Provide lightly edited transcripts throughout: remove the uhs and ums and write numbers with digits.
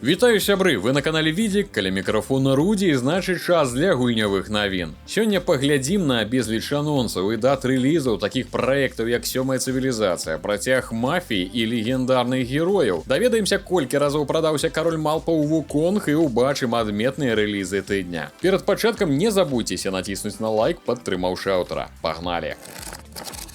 Вітаю, сябры, вы на канале Відзік, каля мікрафона Рудзі, значыць час для гульнявых навін. Сёння паглядзім на безліч анонсаў і дат рэлізаў такіх праектаў, як сёмая цывілізацыя, працяг мафіі і легендарных герояў. Даведаемся, колькі разоў прадаўся кароль малпаў Вуконг і ўбачым адметныя рэлізы тыдня. Перад пачаткам не забудзьцеся націснуць на лайк, падтрымаўшы аўтара. Пагналі!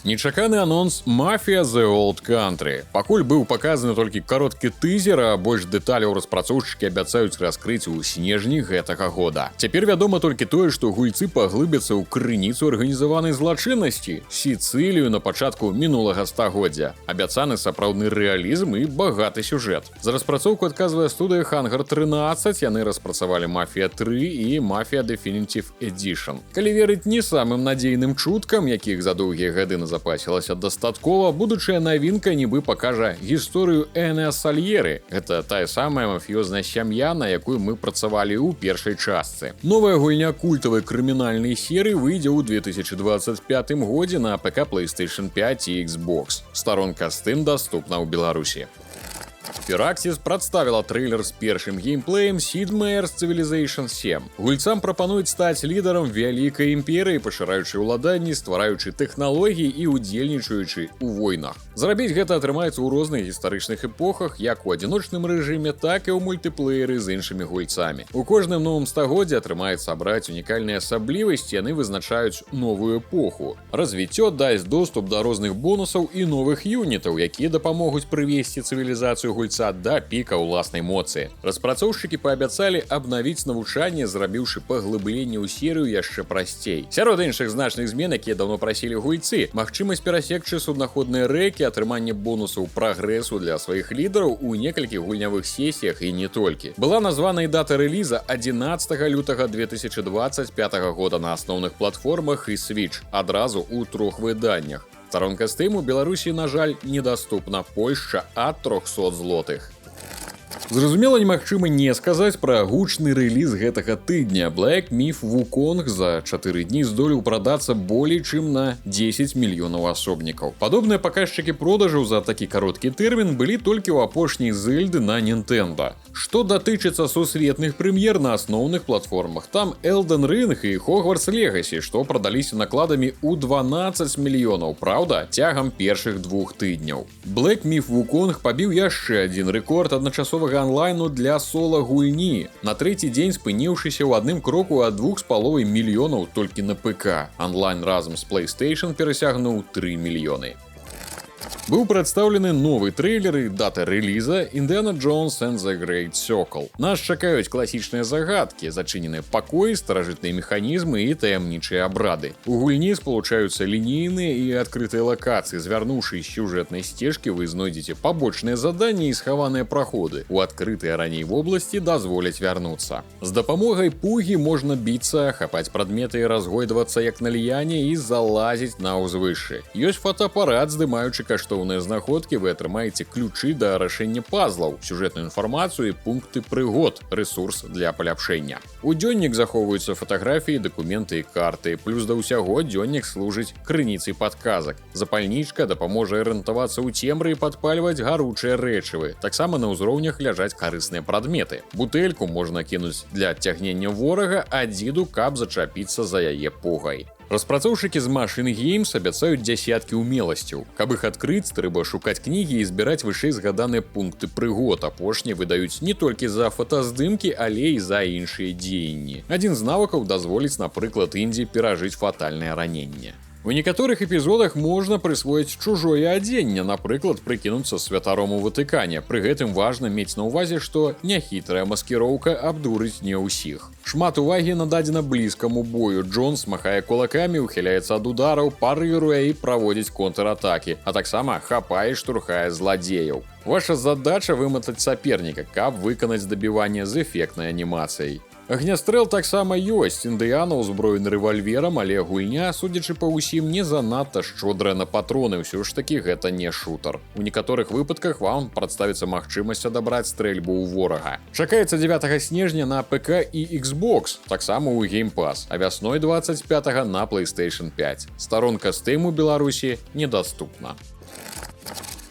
Нечаканы анонс «Мафія The Old Country». Пакуль быў паказаны толькі кароткі тызер, а больш дэталяў распрацоўшчыкі абяцаюць раскрыць у снежні гэтага года. Цяпер вядома толькі тое, што гульцы паглыбяцца ў крыніцу арганізаванай злачыннасці – Сіцылію на пачатку мінулага стагоддзя. Абяцаны сапраўдны рэалізм і багаты сюжэт. За распрацоўку адказвае студыя Hangar 13, яны распрацавалі «Мафія 3» і «Мафія Definitive Edition». Калі верыць не самым надзейным чуткам, якіх за доўгія гады запасілася дастаткова, будучая навінка нібы пакажа гісторыю Энеа Сальеры. Гэта тая самая мафіёзная сям'я, на якую мы працавалі ў першай частцы. Новая гульня культавай крымінальнай серыі выйдзе ў 2025 годзе на ПК, PlayStation 5 і Xbox. Старонка Steam даступна ў Беларусі. Firaxis прадставіла трэйлер з першым геймплеем Sid Meier's Civilization 7. Гульцам прапануюць стаць лідарам вялікай імперыі, пашыраючы ўладанні, ствараючы тэхналогіі і удзельнічаючы ў войнах. Зрабіць гэта атрымаецца ў розных гістарычных эпохах, як у адзіночным рэжыме, так і ў мультыплееры з іншымі гульцамі. У кожным новым стагоддзі атрымаецца абраць унікальныя асаблівасці, яны вызначаюць новую эпоху. Развіццё дасць доступ да розных бонусаў і новых юнітаў, якія дапамогуць прывесці цывілізацыю гульца да піка ўласнай моцы. Распрацоўшчыкі паабяцалі абнавіць навучанне, зрабіўшы паглыбленне ў серыю яшчэ прасцей. Сярод іншых значных змен, якія даўно прасілі гульцы, магчымасць перасекчы суднаходныя рэкі, атрыманне бонусаў прагрэсу для сваіх лідараў у некалькіх гульнявых сесіях і не толькі. Была названа і дата рэліза 11 лютага 2025 года на асноўных платформах і Switch, адразу ў 3 выданнях. Старонка Steam у Беларусі, на жаль, недаступна. Польшча ад 300 злотых. Зразумела, немагчыма не сказаць пра гучны рэліз гэтага тыдня. Black Myth Wukong за 4 дні здолеў прадацца болей чым на 10 мільёнаў асобнікаў. Падобныя паказчыкі продажаў за такі кароткі тэрмін былі толькі ў апошняй Зельды на Nintendo. Што датычыцца сусветных прэм'ер на асноўных платформах, там Elden Ring і Hogwarts Legacy, што прадаліся накладамі ў 12 мільёнаў, праўда, цягам першых 2 тыдняў. Black Myth Wukong пабіў яшчэ адзін рэкорд адначасовага онлайну для сола-гульні, на трэці дзень спыніўшыся ў адным кроку ад 2,5 мільёнаў толькі на ПК. Онлайн разам з PlayStation перасягнуў 3 мільёны. Быў прадстаўлены новы трэйлер і дата рэліза Indiana Jones and the Great Circle. Нас чакаюць класічныя загадкі, зачыненыя пакоі, старажытныя механізмы і таямнічыя абрады. У гульні спалучаюцца лінейныя і адкрытыя лакацыі. Звярнуўшы з сюжэтнай сцежкі, вы знойдзеце пабочныя заданні і схаваныя праходы. У адкрытыя раней вобласці дазволяць вярнуцца. З дапамогай пугі можна біцца, хапаць прадметы і разгойдвацца як на ліяне і залазіць на ўзвышшы. Ёсць фотоапарат, здымаючы каштоўныя знаходкі, вы атрымаеце ключы да рашэння пазлаў, сюжэтную інфармацыю і пункты прыгод, рэсурс для паляпшэння. У дзённік захоўваюцца фатаграфіі, дакументы і карты, плюс да ўсяго дзённік служыць крыніцай падказак. Запальнічка дапаможа арыентавацца ў цемры і падпальваць гаручыя рэчывы. Таксама на ўзроўнях ляжаць карысныя прадметы. Бутэльку можна кінуць для адцягнення ворага, а дзіду, каб зачапіцца за яе пугай. Распрацоўшчыкі з Machine Games абяцаюць дзясяткі ўмеласцяў. Каб іх адкрыць, трэба шукаць кнігі і збіраць вышэй згаданыя пункты прыгод. Апошнія выдаюць не толькі за фотаздымкі, але і за іншыя дзеянні. Адзін з навыкаў дазволіць, напрыклад, Індзі перажыць фатальнае раненне. У некаторых эпізодах можна прысвоіць чужое адзенне, напрыклад, прыкінуцца святаром у Ватыкане. Пры гэтым важна мець на ўвазе, што няхітрая маскіроўка абдурыць не ўсіх. Шмат увагі нададзена блізкаму бою. Джонс махае кулакамі, ухіляецца ад удараў, парыруе і праводзіць контратакі, а таксама хапае і штурхае зладзеяў. Ваша задача выматаць саперніка, каб выканаць дабіванне з эфектнай анімацыяй. Агнястрэл таксама ёсць. Індыяна ўзброены рэвальверам, але гульня, судзячы па ўсім, не занадта шчодрая на патроны, ўсё ж такі гэта не шутер. У некаторых выпадках вам прадставіцца магчымасць адабраць стрэльбу ў ворага. Чакаецца 9 снежня на ПК і Xbox, таксама ў Game Pass, а вясной 25 на PlayStation 5. Старонка Steam у Беларусі недаступна.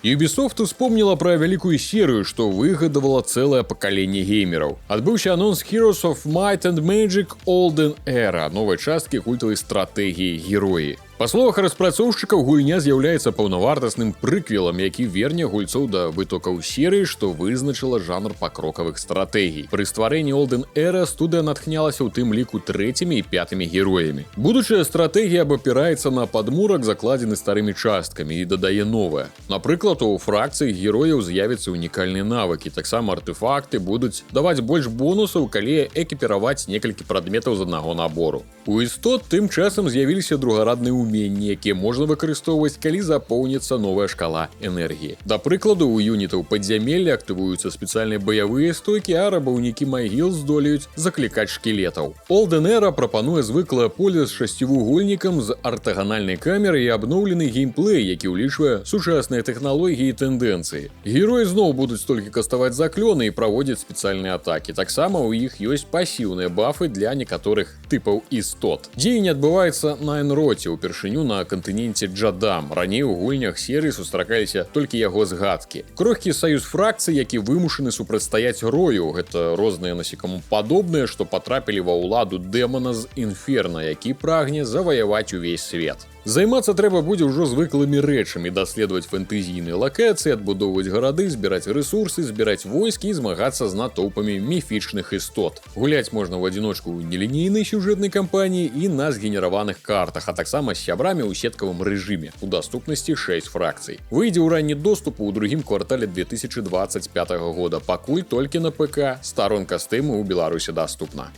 Ubisoft успомнила про вялікую серыю, што выгадавала цэлае пакаленне геймераў. Адбыўся анонс Heroes of Might and Magic Olden Era, новай часткі культавай стратэгіі героі. Па словах распрацоўшчыкаў, гульня з'яўляецца паўнавартасным прыквелам, які верне гульцоў да вытокаў серыі, што вызначыла жанр пакрокавых стратэгій. Пры стварэнні Olden Era студыя натхнялася ў тым ліку 3-мі і 5-мі героямі. Будучая стратэгія абапіраецца на падмурак, закладзены старымі часткамі, і дадае новае. Напрыклад, у фракцыі герояў з'явяцца унікальныя навыкі, таксама артефакты будуць даваць больш бонусаў, калі экіпіраваць некалькі прадметаў з аднаго набору. У істот тым часам з'явіліся другарадныя уменні, якія можна выкарыстоўваць, калі запоўніцца новая шкала энергіі. Да прыкладу, у юнітаў падзямелля актывуюцца спецыяльныя баявыя стойкі, а рабаўнікі магіл здолеюць заклікаць шкілетаў. Olden Era прапануе звыклае поле з шасцівугольнікам з артаганальнай камерай і абноўлены геймплей, які ўлічвае сучасныя тэхналогіі і тэндэнцыі. Героі зноў будуць толькі каставаць заклёны і праводзяць спецыяльныя атакі. Таксама ў іх ёсць пасіўныя бафы для некаторых тыпаў істот. Дзеянне адбываецца на Энроце, упершыню на кантыненце Джадам. Раней у гульнях серыі сустракаліся толькі яго згадкі. Крохкі саюз фракцый, які вымушаны супрацьстаяць грою. Гэта розныя насекомопадобныя, што патрапілі ва ўладу дэмана з Інферна, які прагне заваяваць увесь свет. Займацца трэба будзе ўжо звыклымі рэчамі, даследаваць фэнтэзійныя лакацыі, адбудоўваць гарады, збіраць рэсурсы, збіраць войскі і змагацца з натоўпамі міфічных істот. Гуляць можна ў адзіночку ў нелінейнай сюжэтнай кампаніі і на згенераваных картах, а таксама з сябрамі ў сеткавым рэжыме. У даступнасці 6 фракцый. Выйдзе ў ранні доступу ў другім квартале 2025 года. Пакуль толькі на ПК, старонка Steam у Беларусі даступна.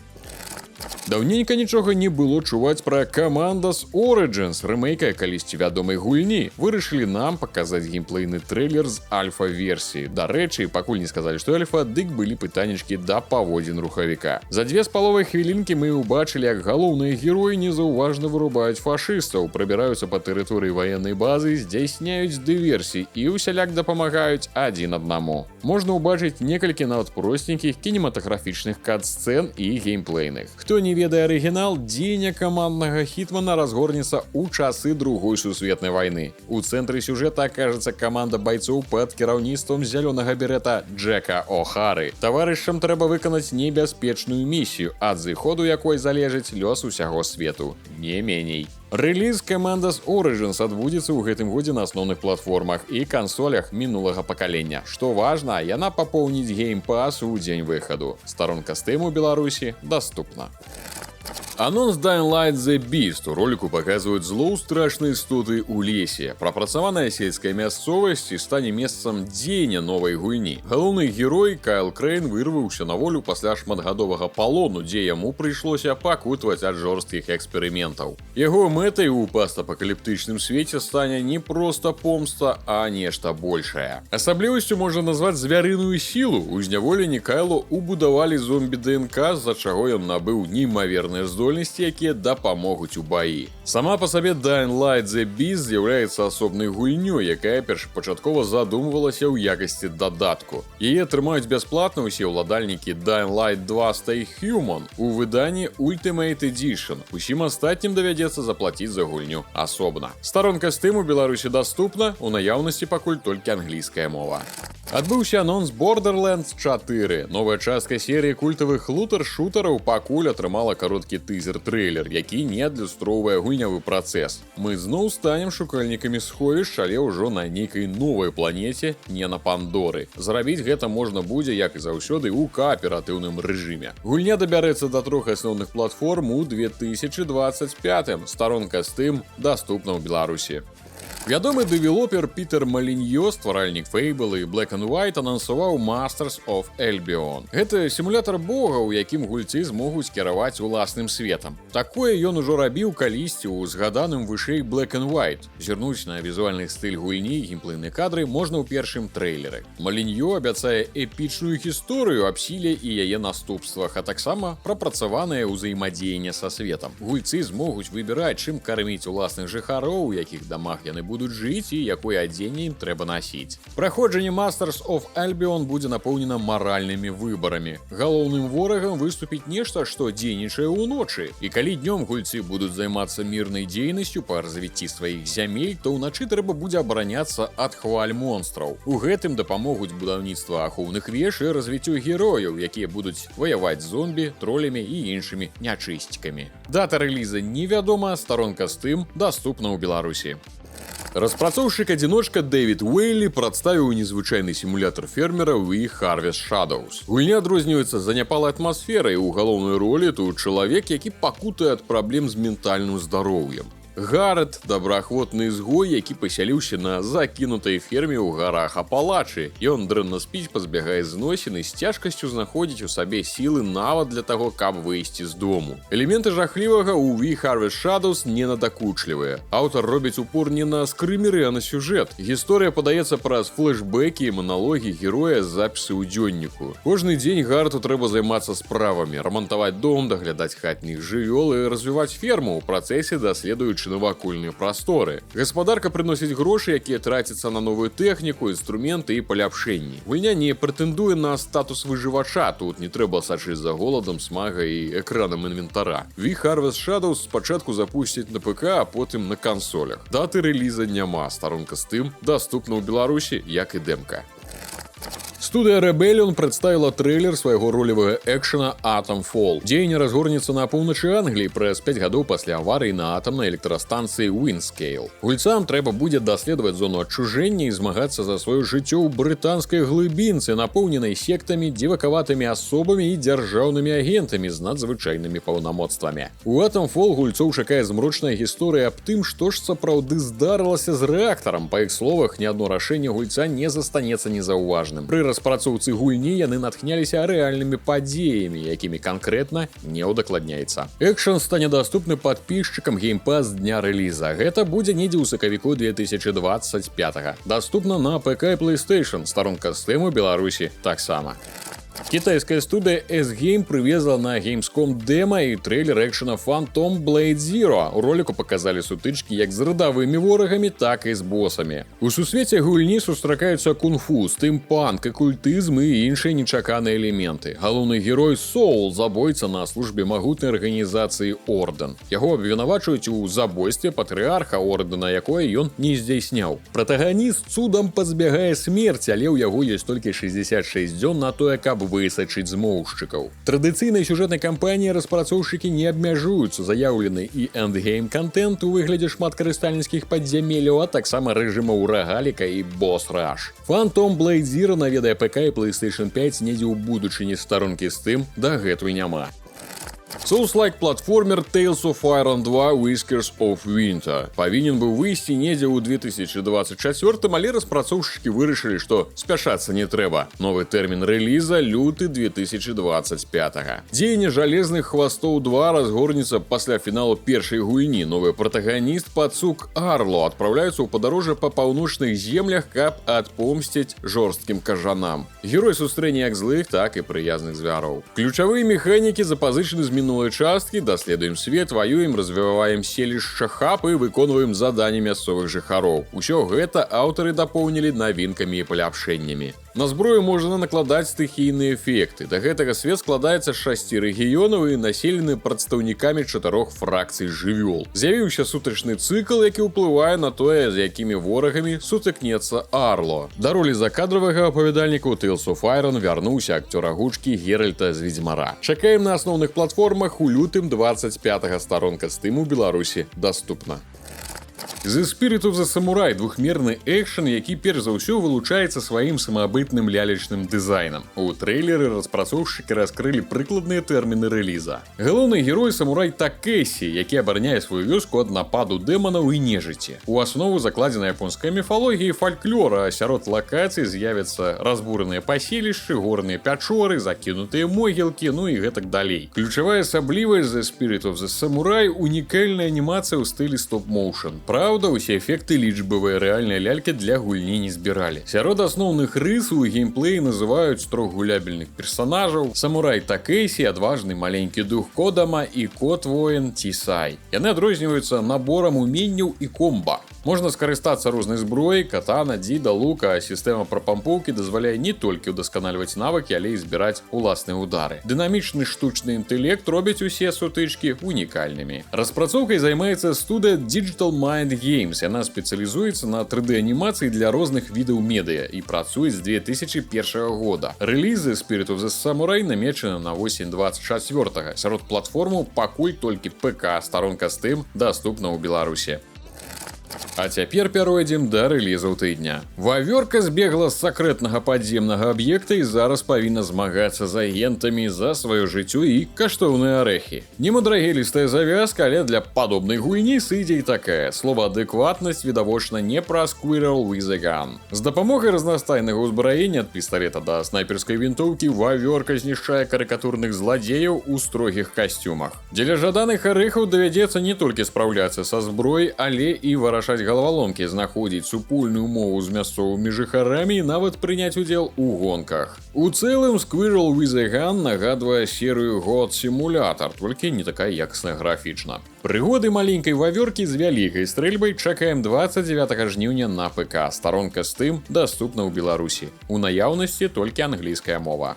Даўненька нічога не было чуваць пра Commandos Origins, рэмейка калісьці вядомай гульні. Вырашылі нам паказаць геймплейны трэйлер з альфа-версіі. Дарэчы, пакуль не сказалі, што альфа, дык былі пытаннічкі да паводзін рухавіка. За 2,5 хвілінкі мы ўбачылі, як галоўныя героі незаўважна вырубаюць фашыстаў, прабіраюцца па тэрыторыі ваеннай базы, здзяйсняюць дыверсіі і усяляк дапамагаюць адзін аднаму. Можна ўбачыць некалькі нават простенькіх кінематаграфічных кат-сцэн і геймплейных. Хто не ведае арыгінал, дзеянне каманднага хітмана разгорнецца ў часы Другой сусветнай вайны. У цэнтры сюжэта акажацца каманда байцоў пад кіраўніцтвам зялёнага берета Джека О'Хары. Таварышам трэба выканаць небяспечную місію, ад зыходу якой залежыць лёс усяго свету. Не меней. Рэліз Commandos Origins адбудзецца ў гэтым годзе на асноўных платформах і кансолях мінулага пакалення. Што важна, яна папоўніць геймпас у дзень выхаду. Старонка Steam у Беларусі даступна. Анонс Dying Light The Beast. У роліку паказваюць злоў страшнай істоты ў лесе. Прапрацаваная сельская мясцовасць стане месцам дзеяння новай гульні. Галоўны герой Кайл Крейн вырваўся на волю пасля шматгадовага палону, дзе яму прыйшлося пакутваць ад жорсткіх эксперыментаў. Яго мэтай у пастапакаліптычным свеце стане не проста помста, а нешта большае. Асаблівасцю можна назваць звярыную сілу. У зняволенні Кайлу убудавалі зомбі-ДНК, з-за чаго ён набыў неймаверныя здольнасці, якія дапамогуць у баі. Сама па сабе Dying Light The Beast з'яўляецца асобнай гульнёй, якая першапачаткова задумвалася ў якасці дадатку. Яе атрымаюць бясплатна ўсе ўладальнікі Dying Light 2 Stay Human у выданні Ultimate Edition. Усім астатнім давядзецца заплаціць за гульню асобна. Старонка Steam у Беларусі даступна, у наяўнасці пакуль толькі англійская мова. Адбыўся анонс Borderlands 4. Новая частка серыі культавых лутер-шутараў пакуль атрымала кароткі тызер-трэйлер, які не адлюстроўвае гульнявы працэс. Мы зноў станем шукальнікамі сховішч, але ўжо на нейкай новай планеце, не на Пандоры. Зрабіць гэта можна будзе, як і заўсёды, у кааператыўным рэжыме. Гульня дабярэцца да 3 асноўных платформ у 2025. Старонка Steam даступна ў Беларусі. Вядомы дэвелопер Пітер Маліньё, стваральнік Fable і Black and White, анансаваў Masters of Albion. Гэта сімулятар бога, у якім гульцы змогуць кіраваць уласным светам. Такое ён ужо рабіў калісьці ў згаданым вышэй Black and White. Зірнуць на візуальны стыль гульні і геймплейныя кадры можна ў першым трэйлеры. Маліньё абяцае эпічную гісторыю аб сіле і яе наступствах, а таксама прапрацаванае ўзаемадзеянне са светам. Гульцы змогуць выбіраць, чым карміць уласных жыхароў, у якіх дамах яны будуць будуць жыць і якое адзенне ім трэба насіць. Праходжанне Masters of Albion будзе напоўнена маральнымі выбарамі. Галоўным ворагам выступіць нешта, што дзейнічае ўночы. І калі днём гульцы будуць займацца мірнай дзейнасцю па развіцці сваіх зямель, то ўначы трэба будзе абараняцца ад хваль монстраў. У гэтым дапамогуць будаўніцтва ахоўных веж і развіццю герояў, якія будуць ваяваць з зомбі, тролямі і іншымі нячысцікамі. Дата рэліза невядома, старонка Steam даступна ў Беларусі. Распрацоўшчык-адзіночка Дэвід Уэйлі прадставіў незвычайны сімулятар фермера We Harvest Shadows. Гульня адрозніваецца заняпалай атмасферай, у галоўнай ролі тут чалавек, які пакутае ад праблем з ментальным здароўем. Гарэт – добраахвотны ізгой, які пасяліўся на закінутай ферме ў гарах Апалачы. Ён дрэнна спіць, пазбягае зносін і з цяжкасцю знаходзіць у сабе сілы нават для таго, каб выйсці з дому. Элементы жахлівага ў We Harvest Shadows не надакучлівыя. Аўтар робіць упор не на скрымеры, а на сюжэт. Гісторыя падаецца праз флэшбэкі і маналогі героя з запісы ў дзённіку. Кожны дзень Гарэту трэба займацца справамі, рамантаваць дом, даглядаць хатніх жывёл і развіваць ферму, у працэсе даследуючы навакольныя прасторы. Гаспадарка прыносіць грошы, якія трацяцца на новую тэхніку, інструменты і паляпшэнні. Гульня не прэтэндуе на статус выжывача, тут не трэба сачыць за голадам, смага і экранам інвентара. We Harvest Shadows спачатку запусцяць на ПК, а потым на кансолях. Даты рэліза няма, старонка Steam даступна ў Беларусі, як і дэмка. Студыя Rebellion прадставіла трэйлер свайго ролевага экшана Atomfall. Дзеянне разгорнецца на поўначы Англіі праз 5 гадоў пасля аварыі на атамнай электрастанцыі Windscale. Гульцам трэба будзе даследаваць зону адчужэння і змагацца за сваё жыццё ў брытанскай глыбінцы, напоўненай сектамі, дзівакаватымі асобамі і дзяржаўнымі агентамі з надзвычайнымі паўнамоцтвамі. У Atomfall гульцоў чакае змрочная гісторыя аб тым, што ж сапраўды здарылася з рэактарам. Па іх словах, ні адно рашэнне гульца не застанецца незаўважным. Пры распрацоўцы гульні яны натхняліся рэальнымі падзеямі, якімі канкрэтна не ўдакладняецца. Экшн стане даступны падпісчыкам Game Pass дня рэліза. Гэта будзе недзе ў сакавіку 2025. Даступна на ПК і PlayStation, старонка Steam у Беларусі таксама. Китайская студия S-Game привезла на Gamescom демо и трейлер экшена Phantom Blade Zero. У ролику показали сутычки як з радавымі ворагамі, так і з босамі. У сусвеце гульні сустракаюцца кунг-фу, стымпанк, акультызм і іншыя нечаканыя элементы. Галоўны герой Соул, забойца на службе магутнай арганізацыі Орден. Яго абвінавачваюць у забойстве патрыарха Ордена, якое ён не здзяйсняў. Протагоніст цудам пазбягае смерці, але ў яго ёсць толькі 66 дзён на тое, каб высачыць змоўшчыкаў. Традыцыйнай сюжэтнай кампаніі распрацоўшчыкі не абмяжуюцца, заяўлены і эндгейм-кантэнт у выглядзе шматкарыстальніцкіх падзямелляў, а таксама рэжымаў рагаліка і бос-раш. Phantom Blade Zero наведае ПК і PlayStation 5 недзе ў будучыні, старонкі Steam дагэтуль няма. Souls-like платформер Tales of Iron 2 Whiskers of Winter павінен быў выйсці недзе ў 2024, але распрацоўшчыкі вырашылі, што спяшацца не трэба. Новы тэрмін рэліза – люты 2025. Дзеянне жалезных хвастоў 2 разгорнецца пасля фіналу першай гульні. Новы протагоніст пацук Арло адпраўляецца ў падарожжа па паўночных землях, каб адпомсціць жорсткім кажанам. Герой сустрэне як злых, так і прыязных звяроў. Ключавыя механікі запазычаны з минулой часткі, даследуем свет, воюем, развіваем селішча хаб і выконваем заданні мясцовых жыхароў. Усё гэта аўтары дапоўнілі навінкамі і паляпшэннямі. На зброю можна накладаць стыхійныя эфекты. Да гэтага свет складаецца з 6 рэгіёнаў і населены прадстаўнікамі 4 фракцый жывёл. З'явіўся сутачны цыкл, які ўплывае на тое, з якімі ворагамі сутыкнецца Арло. Да ролі закадравага апавядальніка ў Tales of Iron вярнуўся акцёр агучкі Геральта з Ведзьмара. Чакаем на асноўных платформах у лютым 25-го, старонка Steam у Беларусі даступна. The Spirit of the Samurai – двухмерны экшен, які перш за ўсё вылучаецца сваім самабытным лялечным дызайнам. У трэйлеры распрацоўшчыкі раскрылі прыкладныя тэрміны рэліза. Галоўны герой самурай Такэсі, які абараняе сваю вёску ад нападу дэманаў і нежыці. У аснову закладзена японская міфалогія і фальклора, а сярод лакацый з'явяцца разбураныя паселішчы, горныя пячоры, закінутыя могілкі, ну і гэтак далей. Ключавая асаблівасць The Spirit of the Samurai – унікальная анімацыя ў стылі стоп-моушн. Праўда, усе эфекты лічбавыя рэальныя лялькі для гульні не збіралі. Сярод асноўных рыс у геймплеі называюць трохгулябельных персанажаў, самурай Такэсі, адважны маленькі дух Кодама і кот-воін Тісай. Яны адрозніваюцца наборам уменняў і комба. Можна скарыстацца рознай зброяй, катана, дзіда, лука, а сістэма прапампоўкі дазваляе не толькі ўдасканальваць навыкі, але і збіраць уласныя ўдары. Дынамічны штучны інтэлект робіць усе сутычкі унікальнымі. Распрацоўкай займаецца студыя Digital Mind Games. Яна спецыялізуецца на 3D-анімацыі для розных відаў медыа і працуе з 2001 года. Рэлізы Spirit of the Samurai намечаны на восень 24-го. Сярод платформаў пакуль толькі ПК, старонка Steam даступна ў Беларусі. А цяпер пяройдзем да рэлізаў тыдня. Вавёрка збегла з сакрэтнага падземнага аб'екта і зараз павінна змагацца з агентамі за сваё жыццё і каштоўныя арэхі. Немудрагелістая завязка, але для падобнай гульні сыдзе і такая. Слова адэкватнасць відавочна не пра Squirrel with a Gun. З дапамогай разнастайнага ўзбраення ад пісталета да снайперскай вінтоўкі вавёрка знішчае карыкатурных зладзеяў у строгіх касцюмах. Дзеля жаданых арэхаў давядзецца не толькі спраўляцца са зброяй, але і вырашаць галаваломкі, знаходзіць супольную мову з мясцовымі жыхарамі і нават прыняць удзел у гонках. У цэлым Squirrel with a Gun нагадвае серыю God Simulator, толькі не такая якасная графічна. Прыгоды маленькай вавёркі з вялікай стрэльбай чакаем 29 жніўня на ПК. Старонка Steam даступна ў Беларусі. У наяўнасці толькі англійская мова.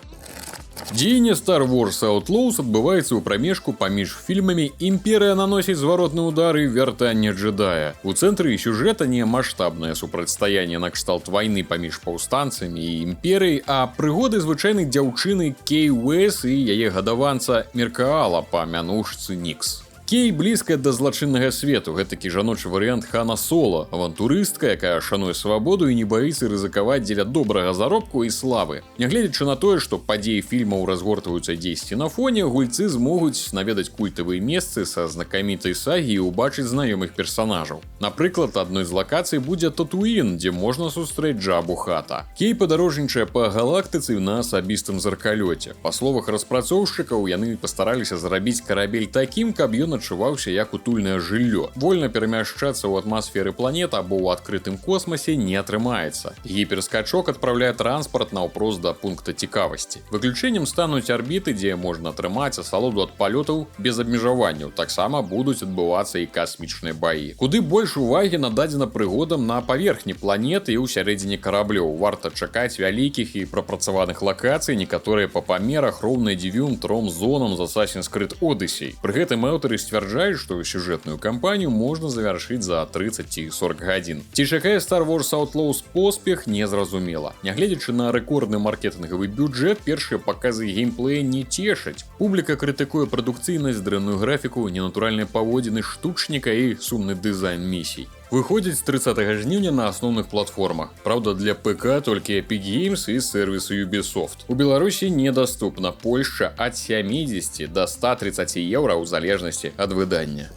Дзеянне Star Wars Outlaws адбываецца ў прамежку паміж фільмамі «Імперыя наносіць зваротны ўдар» і «Вяртанне джедая». У цэнтры сюжэта не маштабнае супрацьстаянне накшталт вайны паміж паўстанцамі і імперыяй, а прыгоды звычайнай дзяўчыны Кей Уэс і яе гадаванца Меркаала па мянушцы Нікс. Кей блізкая да злачыннага свету, гэтакі жаночы варыянт Хана Соло, авантурыстка, якая шануе свабоду і не баіцца рызыкаваць дзеля добрага заробку і славы. Нягледзячы на тое, што падзеі фільмаў разгортваюцца дзесьці на фоне, гульцы змогуць наведаць культавыя месцы са знакамітай сагі і ўбачыць знаёмых персанажаў. Напрыклад, адной з лакацый будзе Татуін, дзе можна сустрэць Джабу Хата. Кей падарожнічае па галактыцы на асабістым зеркалёце. Па словах распрацоўшчыкаў, яны пастараліся зрабіць карабель такім, каб ён адчуваўся як утульнае жыллё. Вольна перамяшчацца ў атмасферы планет або ў адкрытым космасе не атрымаецца. Гіперскачок адпраўляе транспарт наўпрост да пункта цікавасці. Выключэннем стануць арбіты, дзе можна атрымаць асалоду ад палётаў без абмежаванняў. Таксама будуць адбывацца і касмічныя баі. Куды больш увагі нададзена прыгодам на паверхні планеты і ў сярэдзіне караблёў. Варта чакаць вялікіх і прапрацаваных лакацый, некаторыя па памерах роўныя 9 зонам з Assassin's Creed Odyssey. Пры гэтым аўтары сцвярджаюць, што сюжэтную кампанію можна завяршыць за 30 ці 40 гадзін. Ці чакае Star Wars Outlaws поспех, незразумела. Нягледзячы на рэкордны маркетынгавы бюджэт, першыя паказы геймплея не цешаць. Публіка крытыкуе прадукцыйнасць, дрэнную графіку, ненатуральныя паводзіны штучніка і сумны дызайн місій. Выходзіць 30 жніўня на асноўных платформах. Праўда, для ПК толькі Epic Games і сервісу Ubisoft. У Беларусі недаступна, Польшча ад 70 до 130 еўра ў залежнасці ад выдання.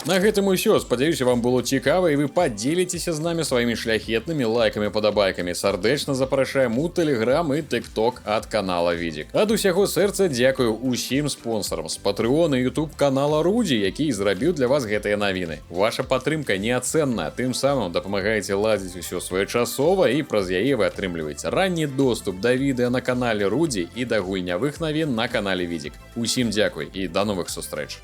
На гэтым усё. Спадзяюся, вам было цікава і вы падзеліцеся з намі сваімі шляхетнымі лайкамі, падабайкамі. Сардэчна запрашаем у Telegram і TikTok ад канала Відзік. Ад усяго сэрца дзякую усім спонсарам з Patreon і YouTube канала Рудзі, які зрабіў для вас гэтыя навіны. Ваша падтрымка неацэнная, тым самым дапамагаеце ладзіць усё своечасова і праз яе вы атрымліваеце ранні доступ да відэа на канале Рудзі і да гульнявых навін на канале Відзік. Усім дзякуй і да новых сустрэч.